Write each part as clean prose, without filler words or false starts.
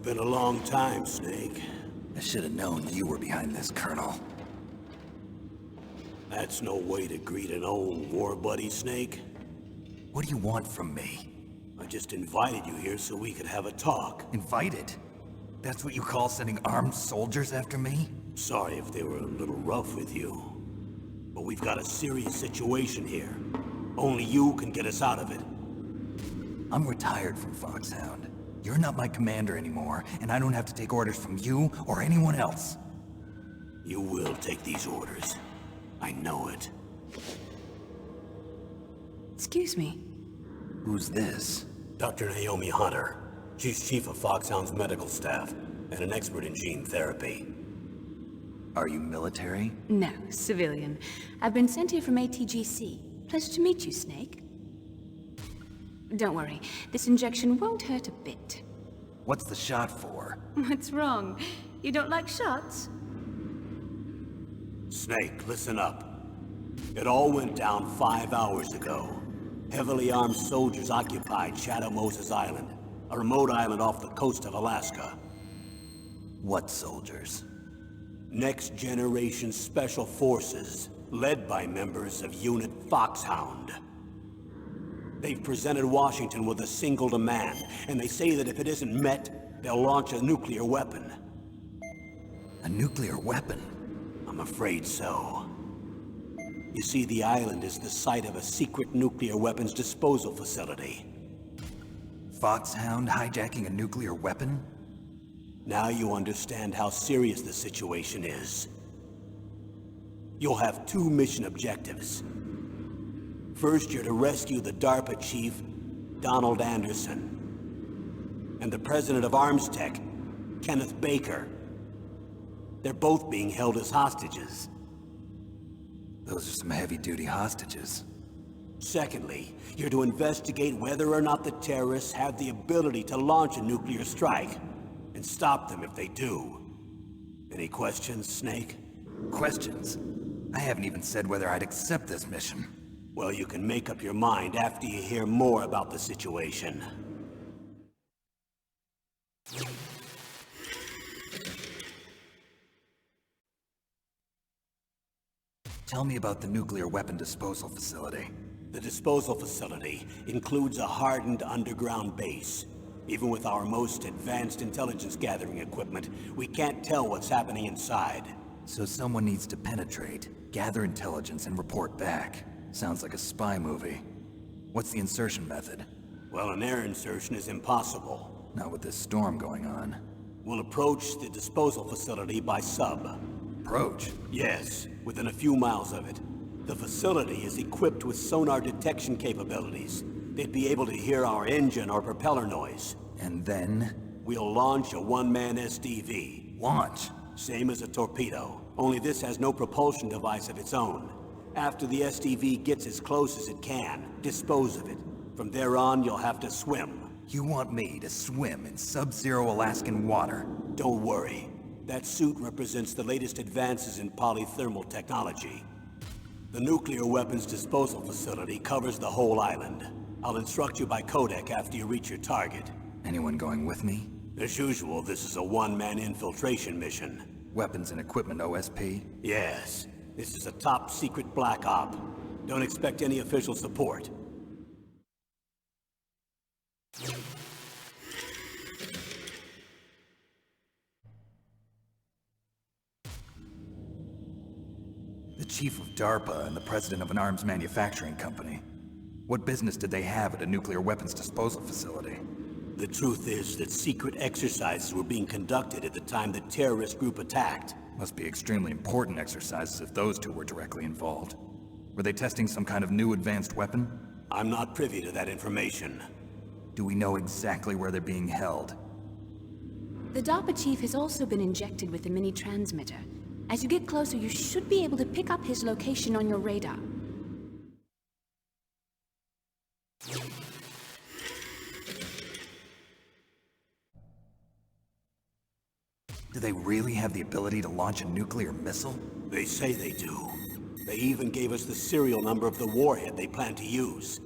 been a long time, Snake. I should have known you were behind this, Colonel. That's no way to greet an old war buddy, Snake. What do you want from me? I just invited you here so we could have a talk. Invited? That's what you call sending armed soldiers after me? Sorry if they were a little rough with you. But we've got a serious situation here. Only you can get us out of it. I'm retired from Foxhound. You're not my commander anymore, and I don't have to take orders from you or anyone else. You will take these orders. I know it. Excuse me. Who's this? Dr. Naomi Hunter. She's chief of Foxhound's medical staff, and an expert in gene therapy. Are you military? No, civilian. I've been sent here from ATGC. Pleasure to meet you, Snake. Don't worry, this injection won't hurt a bit. What's the shot for? What's wrong? You don't like shots? Snake, listen up. It all went down 5 hours ago. Heavily armed soldiers occupied Shadow Moses Island, a remote island off the coast of Alaska. What soldiers? Next Generation Special Forces, led by members of Unit Foxhound. They've presented Washington with a single demand, and they say that if it isn't met, they'll launch a nuclear weapon. A nuclear weapon? I'm afraid so. You see, the island is the site of a secret nuclear weapons disposal facility. Foxhound hijacking a nuclear weapon? Now you understand how serious the situation is. You'll have 2 mission objectives. First, you're to rescue the DARPA chief, Donald Anderson, and the president of Arms Tech, Kenneth Baker. They're both being held as hostages. Those are some heavy-duty hostages. Secondly, you're to investigate whether or not the terrorists have the ability to launch a nuclear strike, and stop them if they do. Any questions, Snake? Questions? I haven't even said whether I'd accept this mission. Well, you can make up your mind after you hear more about the situation. Tell me about the nuclear weapon disposal facility. The disposal facility includes a hardened underground base. Even with our most advanced intelligence gathering equipment, we can't tell what's happening inside. So someone needs to penetrate, gather intelligence, and report back. Sounds like a spy movie. What's the insertion method? Well, an air insertion is impossible. Not with this storm going on. We'll approach the disposal facility by sub. Approach? Yes, within a few miles of it. The facility is equipped with sonar detection capabilities. They'd be able to hear our engine or propeller noise. And then? We'll launch a one-man SDV. Launch? Same as a torpedo, only this has no propulsion device of its own. After the SDV gets as close as it can, dispose of it. From there on, you'll have to swim. You want me to swim in sub-zero Alaskan water? Don't worry. That suit represents the latest advances in polythermal technology. The nuclear weapons disposal facility covers the whole island. I'll instruct you by codec after you reach your target. Anyone going with me? As usual, this is a one-man infiltration mission. Weapons and equipment OSP? Yes. This is a top-secret black op. Don't expect any official support. The chief of DARPA and the president of an arms manufacturing company. What business did they have at a nuclear weapons disposal facility? The truth is that secret exercises were being conducted at the time the terrorist group attacked. Must be extremely important exercises if those two were directly involved. Were they testing some kind of new advanced weapon? I'm not privy to that information. Do we know exactly where they're being held? The DARPA chief has also been injected with a mini transmitter. As you get closer, you should be able to pick up his location on your radar. Do they really have the ability to launch a nuclear missile? They say they do. They even gave us the serial number of the warhead they plan to use.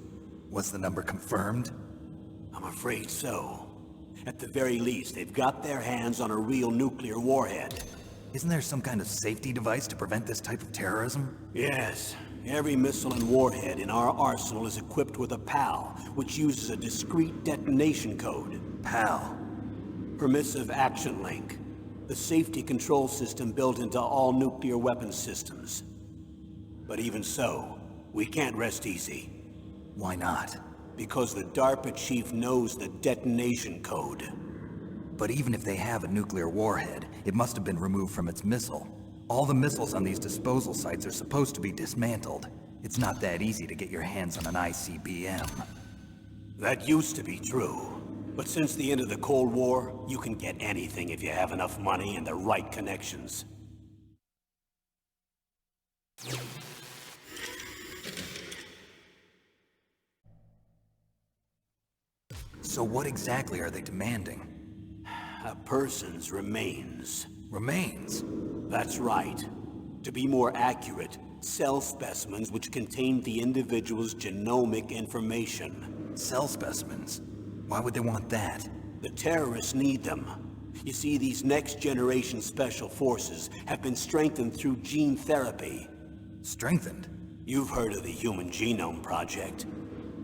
Was the number confirmed? I'm afraid so. At the very least, they've got their hands on a real nuclear warhead. Isn't there some kind of safety device to prevent this type of terrorism? Yes. Every missile and warhead in our arsenal is equipped with a PAL, which uses a discrete detonation code. PAL. Permissive Action Link. The safety control system built into all nuclear weapons systems. But even so, we can't rest easy. Why not? Because the DARPA chief knows the detonation code. But even if they have a nuclear warhead, it must have been removed from its missile. All the missiles on these disposal sites are supposed to be dismantled. It's not that easy to get your hands on an ICBM. That used to be true. But since the end of the Cold War, you can get anything if you have enough money and the right connections. So what exactly are they demanding? A person's remains. Remains? That's right. To be more accurate, cell specimens which contain the individual's genomic information. Cell specimens? Why would they want that? The terrorists need them. You see, these next-generation special forces have been strengthened through gene therapy. Strengthened? You've heard of the Human Genome Project.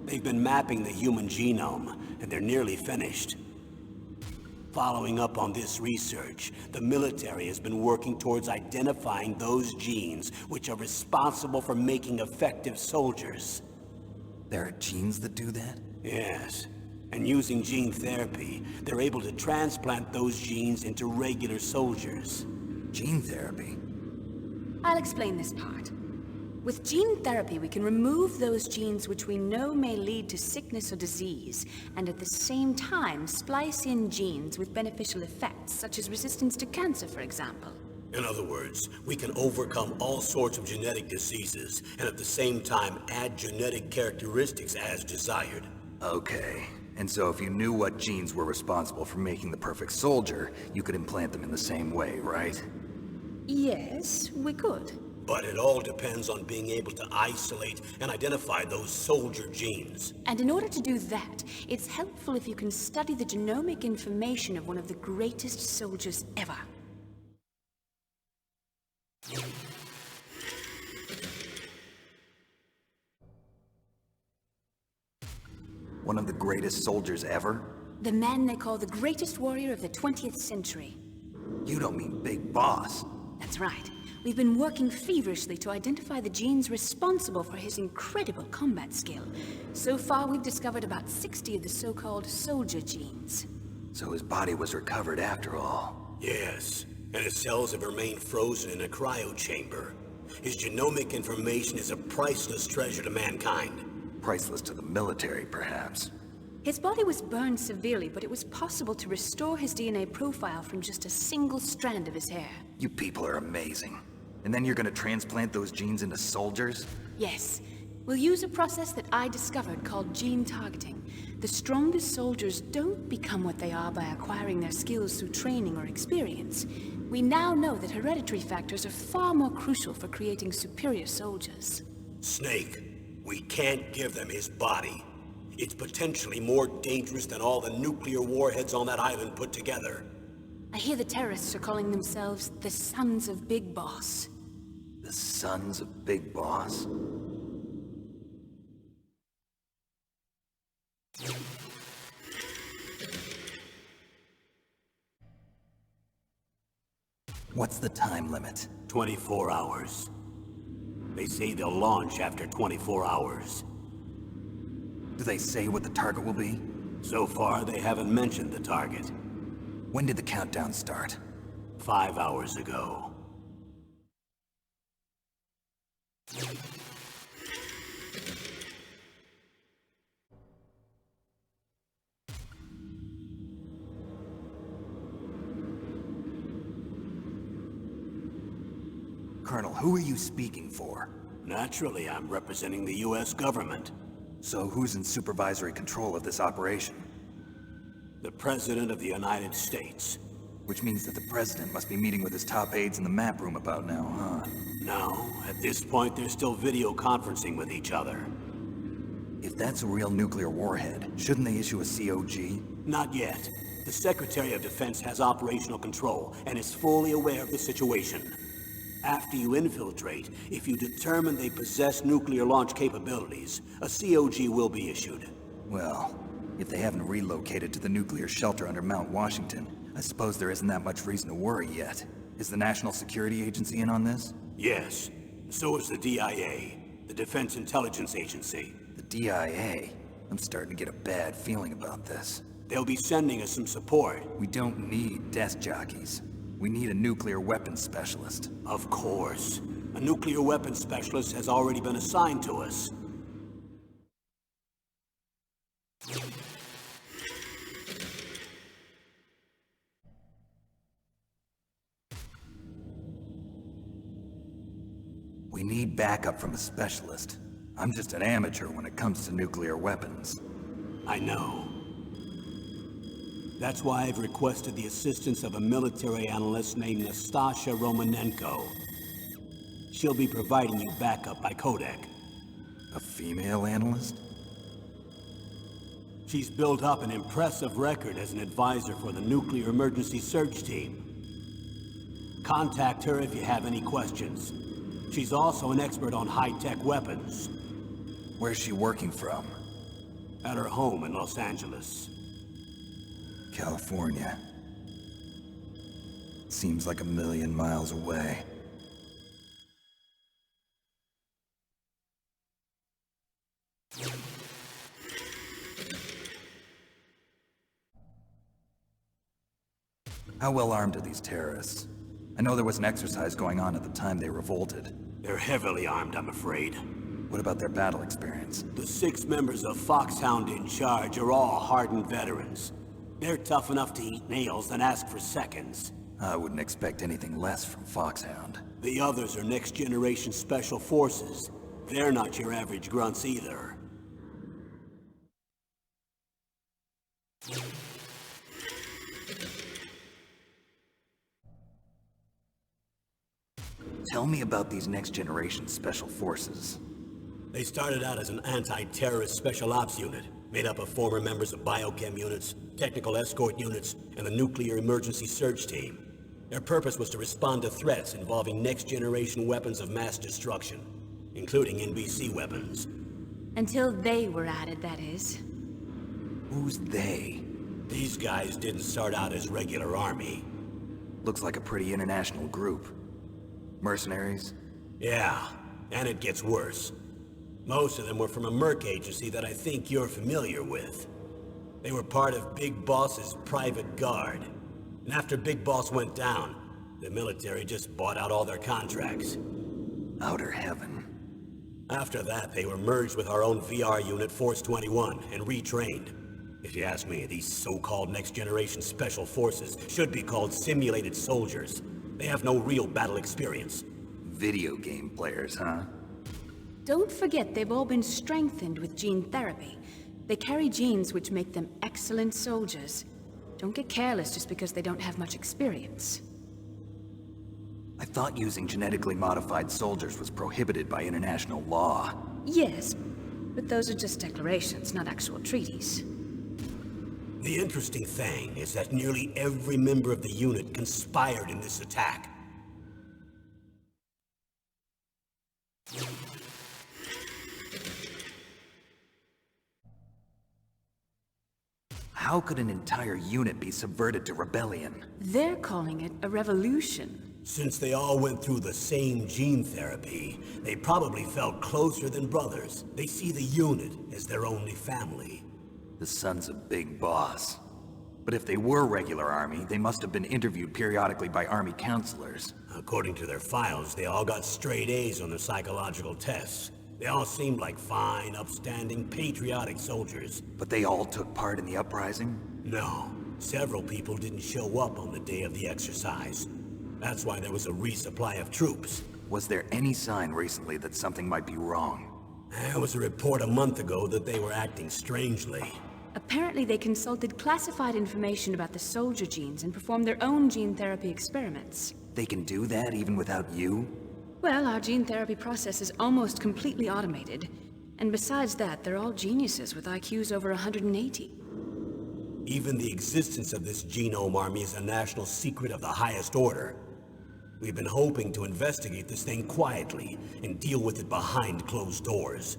They've been mapping the human genome, and they're nearly finished. Following up on this research, the military has been working towards identifying those genes which are responsible for making effective soldiers. There are genes that do that? Yes. And using gene therapy, they're able to transplant those genes into regular soldiers. Gene therapy? I'll explain this part. With gene therapy, we can remove those genes which we know may lead to sickness or disease, and at the same time splice in genes with beneficial effects, such as resistance to cancer, for example. In other words, we can overcome all sorts of genetic diseases, and at the same time add genetic characteristics as desired. Okay. And so if you knew what genes were responsible for making the perfect soldier, you could implant them in the same way, right? Yes, we could. But it all depends on being able to isolate and identify those soldier genes. And in order to do that, it's helpful if you can study the genomic information of one of the greatest soldiers ever. One of the greatest soldiers ever? The man they call the greatest warrior of the 20th century. You don't mean Big Boss. That's right. We've been working feverishly to identify the genes responsible for his incredible combat skill. So far, we've discovered about 60 of the so-called soldier genes. So his body was recovered after all. Yes, and his cells have remained frozen in a cryo chamber. His genomic information is a priceless treasure to mankind. Priceless to the military, perhaps. His body was burned severely, but it was possible to restore his DNA profile from just a single strand of his hair. You people are amazing. And then you're gonna transplant those genes into soldiers? Yes. We'll use a process that I discovered called gene targeting. The strongest soldiers don't become what they are by acquiring their skills through training or experience. We now know that hereditary factors are far more crucial for creating superior soldiers. Snake, we can't give them his body. It's potentially more dangerous than all the nuclear warheads on that island put together. I hear the terrorists are calling themselves the Sons of Big Boss. The Sons of Big Boss? What's the time limit? 24 hours. They say they'll launch after 24 hours. Do they say what the target will be? So far, they haven't mentioned the target. When did the countdown start? 5 hours ago. Colonel, who are you speaking for? Naturally, I'm representing the U.S. government. So who's in supervisory control of this operation? The President of the United States. Which means that the President must be meeting with his top aides in the map room about now, huh? No, at this point they're still video conferencing with each other. If that's a real nuclear warhead, shouldn't they issue a COG? Not yet. The Secretary of Defense has operational control and is fully aware of the situation. After you infiltrate, if you determine they possess nuclear launch capabilities, a COG will be issued. Well, if they haven't relocated to the nuclear shelter under Mount Washington, I suppose there isn't that much reason to worry yet. Is the National Security Agency in on this? Yes. So is the DIA, the Defense Intelligence Agency. The DIA? I'm starting to get a bad feeling about this. They'll be sending us some support. We don't need desk jockeys. We need a nuclear weapons specialist. Of course. A nuclear weapons specialist has already been assigned to us. We need backup from a specialist. I'm just an amateur when it comes to nuclear weapons. I know. That's why I've requested the assistance of a military analyst named Nastasha Romanenko. She'll be providing you backup by Kodak. A female analyst? She's built up an impressive record as an advisor for the Nuclear Emergency Search Team. Contact her if you have any questions. She's also an expert on high-tech weapons. Where's she working from? At her home in Los Angeles. California. Seems like a million miles away. How well armed are these terrorists? I know there was an exercise going on at the time they revolted. They're heavily armed, I'm afraid. What about their battle experience? The 6 members of Foxhound in charge are all hardened veterans. They're tough enough to eat nails and ask for seconds. I wouldn't expect anything less from Foxhound. The others are next-generation special forces. They're not your average grunts either. Tell me about these next-generation special forces. They started out as an anti-terrorist special ops unit, made up of former members of biochem units, technical escort units, and the nuclear emergency search team. Their purpose was to respond to threats involving next-generation weapons of mass destruction, including NBC weapons. Until they were added, that is. Who's they? These guys didn't start out as regular army. Looks like a pretty international group. Mercenaries? Yeah, and it gets worse. Most of them were from a merc agency that I think you're familiar with. They were part of Big Boss's private guard. And after Big Boss went down, the military just bought out all their contracts. Outer heaven. After that, they were merged with our own VR unit, Force 21, and retrained. If you ask me, these so-called next-generation special forces should be called simulated soldiers. They have no real battle experience. Video game players, huh? Don't forget they've all been strengthened with gene therapy. They carry genes which make them excellent soldiers. Don't get careless just because they don't have much experience. I thought using genetically modified soldiers was prohibited by international law. Yes, but those are just declarations, not actual treaties. The interesting thing is that nearly every member of the unit conspired in this attack. How could an entire unit be subverted to rebellion? They're calling it a revolution. Since they all went through the same gene therapy, they probably felt closer than brothers. They see the unit as their only family. The sons of Big Boss. But if they were regular army, they must have been interviewed periodically by army counselors. According to their files, they all got straight A's on their psychological tests. They all seemed like fine, upstanding, patriotic soldiers. But they all took part in the uprising? No. Several people didn't show up on the day of the exercise. That's why there was a resupply of troops. Was there any sign recently that something might be wrong? There was a report a month ago that they were acting strangely. Apparently they consulted classified information about the soldier genes and performed their own gene therapy experiments. They can do that even without you? Well, our gene therapy process is almost completely automated. And besides that, they're all geniuses with IQs over 180. Even the existence of this genome army is a national secret of the highest order. We've been hoping to investigate this thing quietly and deal with it behind closed doors.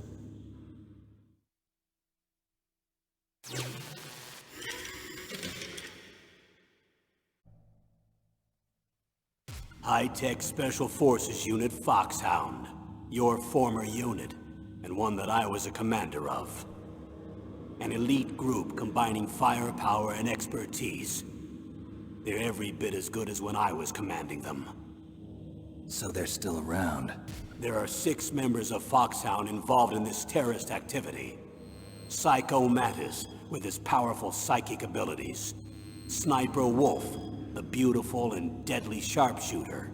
High-Tech Special Forces Unit Foxhound. Your former unit, and one that I was a commander of. An elite group combining firepower and expertise. They're every bit as good as when I was commanding them. So they're still around. There are 6 members of Foxhound involved in this terrorist activity. Psycho Mattis, with his powerful psychic abilities. Sniper Wolf, the beautiful and deadly sharpshooter.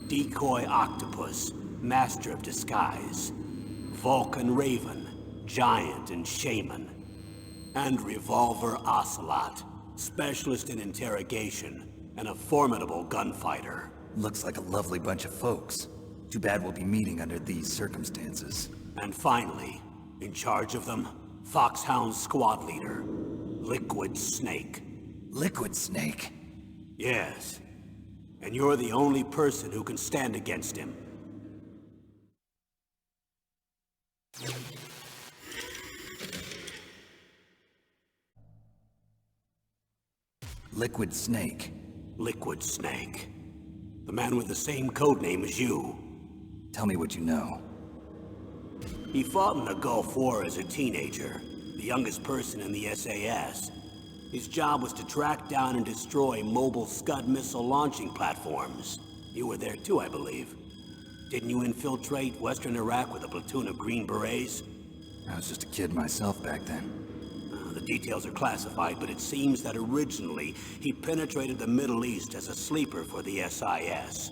Decoy Octopus, master of disguise. Vulcan Raven, giant and shaman. And Revolver Ocelot, specialist in interrogation and a formidable gunfighter. Looks like a lovely bunch of folks. Too bad we'll be meeting under these circumstances. And finally, in charge of them, Foxhound's squad leader, Liquid Snake. Liquid Snake? Yes. And you're the only person who can stand against him. Liquid Snake. Liquid Snake. The man with the same codename as you. Tell me what you know. He fought in the Gulf War as a teenager, the youngest person in the SAS. His job was to track down and destroy mobile Scud missile launching platforms. You were there too, I believe. Didn't you infiltrate Western Iraq with a platoon of Green Berets? I was just a kid myself back then. The details are classified, but it seems that originally he penetrated the Middle East as a sleeper for the SIS.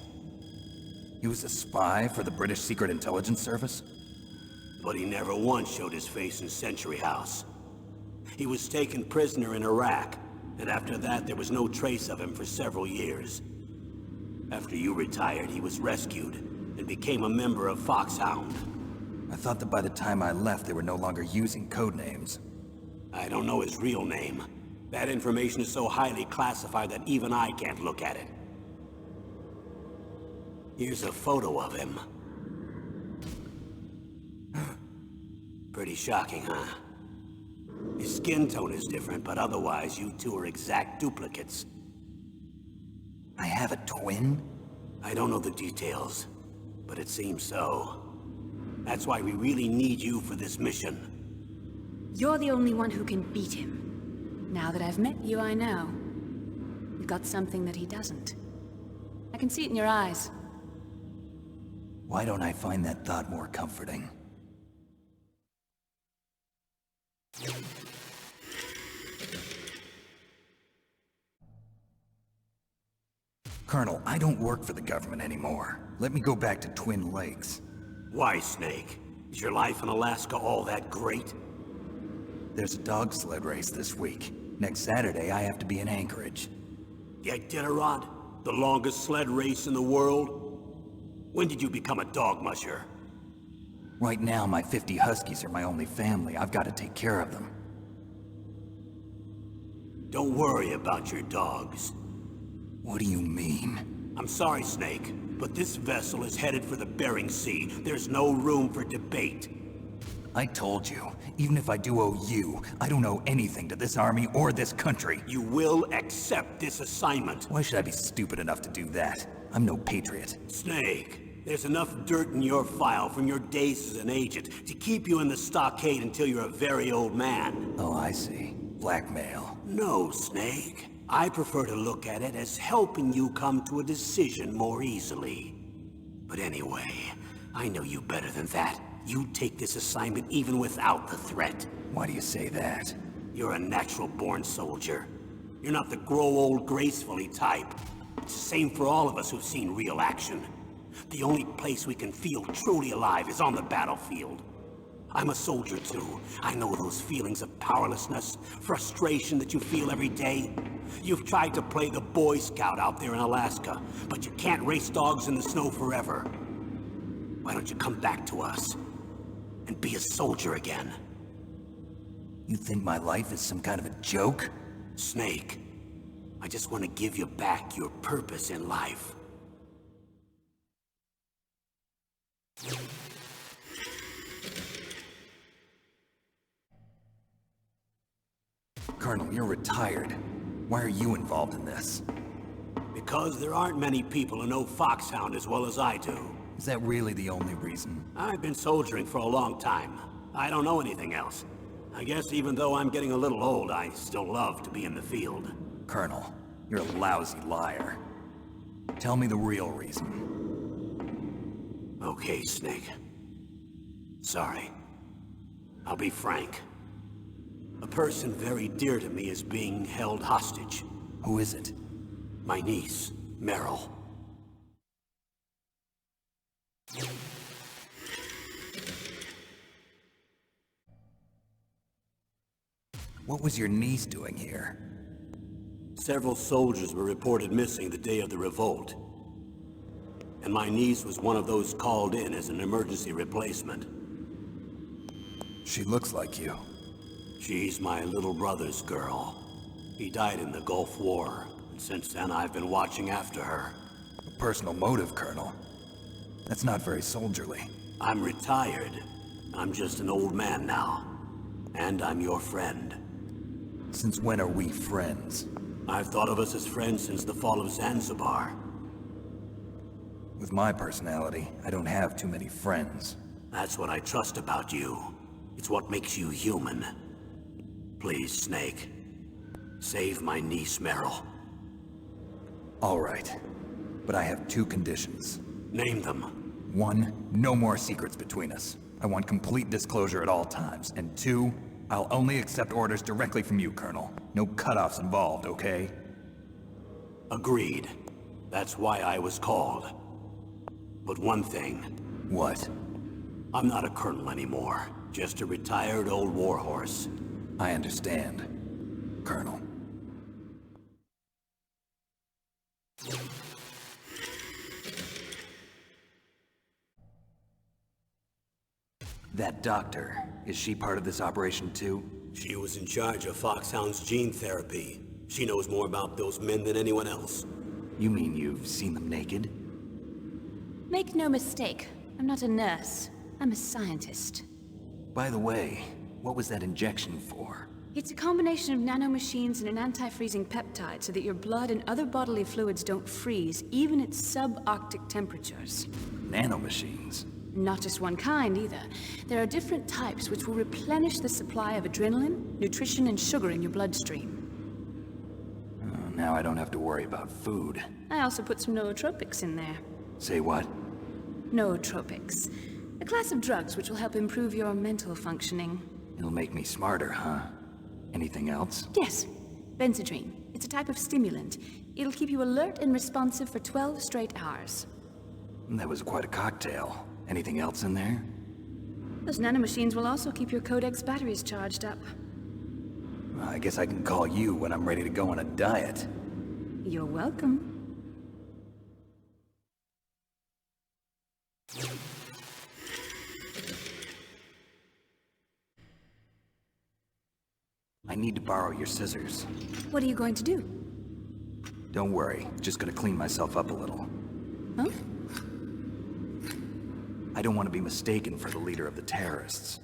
He was a spy for the British Secret Intelligence Service? But he never once showed his face in Century House. He was taken prisoner in Iraq, and after that there was no trace of him for several years. After you retired, he was rescued and became a member of Foxhound. I thought that by the time I left, they were no longer using codenames. I don't know his real name. That information is so highly classified that even I can't look at it. Here's a photo of him. Pretty shocking, huh? His skin tone is different, but otherwise you two are exact duplicates. I have a twin? I don't know the details, but it seems so. That's why we really need you for this mission. You're the only one who can beat him. Now that I've met you, I know. You've got something that he doesn't. I can see it in your eyes. Why don't I find that thought more comforting? Colonel, I don't work for the government anymore. Let me go back to Twin Lakes. Why, Snake? Is your life in Alaska all that great? There's a dog sled race this week. Next Saturday, I have to be in Anchorage. The Iditarod? The longest sled race in the world? When did you become a dog musher? Right now, my 50 Huskies are my only family. I've got to take care of them. Don't worry about your dogs. What do you mean? I'm sorry, Snake, but this vessel is headed for the Bering Sea. There's no room for debate. I told you, even if I do owe you, I don't owe anything to this army or this country. You will accept this assignment. Why should I be stupid enough to do that? I'm no patriot. Snake, there's enough dirt in your file from your days as an agent to keep you in the stockade until you're a very old man. Oh, I see. Blackmail. No, Snake. I prefer to look at it as helping you come to a decision more easily. But anyway, I know you better than that. You take this assignment even without the threat. Why do you say that? You're a natural-born soldier. You're not the grow old gracefully type. It's the same for all of us who've seen real action. The only place we can feel truly alive is on the battlefield. I'm a soldier too. I know those feelings of powerlessness, frustration that you feel every day. You've tried to play the Boy Scout out there in Alaska, but you can't race dogs in the snow forever. Why don't you come back to us and be a soldier again? You think my life is some kind of a joke? Snake, I just want to give you back your purpose in life. Colonel, you're retired. Why are you involved in this? Because there aren't many people who know Foxhound as well as I do. Is that really the only reason? I've been soldiering for a long time. I don't know anything else. I guess even though I'm getting a little old, I still love to be in the field. Colonel, you're a lousy liar. Tell me the real reason. Okay, Snake. Sorry. I'll be frank. A person very dear to me is being held hostage. Who is it? My niece, Meryl. What was your niece doing here? Several soldiers were reported missing the day of the revolt. And my niece was one of those called in as an emergency replacement. She looks like you. She's my little brother's girl. He died in the Gulf War, and since then I've been watching after her. A personal motive, Colonel. That's not very soldierly. I'm retired. I'm just an old man now. And I'm your friend. Since when are we friends? I've thought of us as friends since the fall of Zanzibar. With my personality, I don't have too many friends. That's what I trust about you. It's what makes you human. Please, Snake. Save my niece, Meryl. All right. But I have two conditions. Name them. 1, no more secrets between us. I want complete disclosure at all times. And 2, I'll only accept orders directly from you, Colonel. No cutoffs involved, okay? Agreed. That's why I was called. But one thing. What? I'm not a colonel anymore. Just a retired old warhorse. I understand, Colonel. That doctor, is she part of this operation too? She was in charge of Foxhound's gene therapy. She knows more about those men than anyone else. You mean you've seen them naked? Make no mistake, I'm not a nurse. I'm a scientist. By the way, what was that injection for? It's a combination of nanomachines and an anti-freezing peptide so that your blood and other bodily fluids don't freeze, even at subarctic temperatures. Nanomachines? Not just one kind, either. There are different types which will replenish the supply of adrenaline, nutrition, and sugar in your bloodstream. Oh, now I don't have to worry about food. I also put some nootropics in there. Say what? Nootropics. A class of drugs which will help improve your mental functioning. It'll make me smarter, huh? Anything else? Yes. Benzodrine. It's a type of stimulant. It'll keep you alert and responsive for 12 straight hours. That was quite a cocktail. Anything else in there? Those nanomachines will also keep your Codex batteries charged up. Well, I guess I can call you when I'm ready to go on a diet. You're welcome. I need to borrow your scissors. What are you going to do? Don't worry, just gonna clean myself up a little. Huh? I don't want to be mistaken for the leader of the terrorists.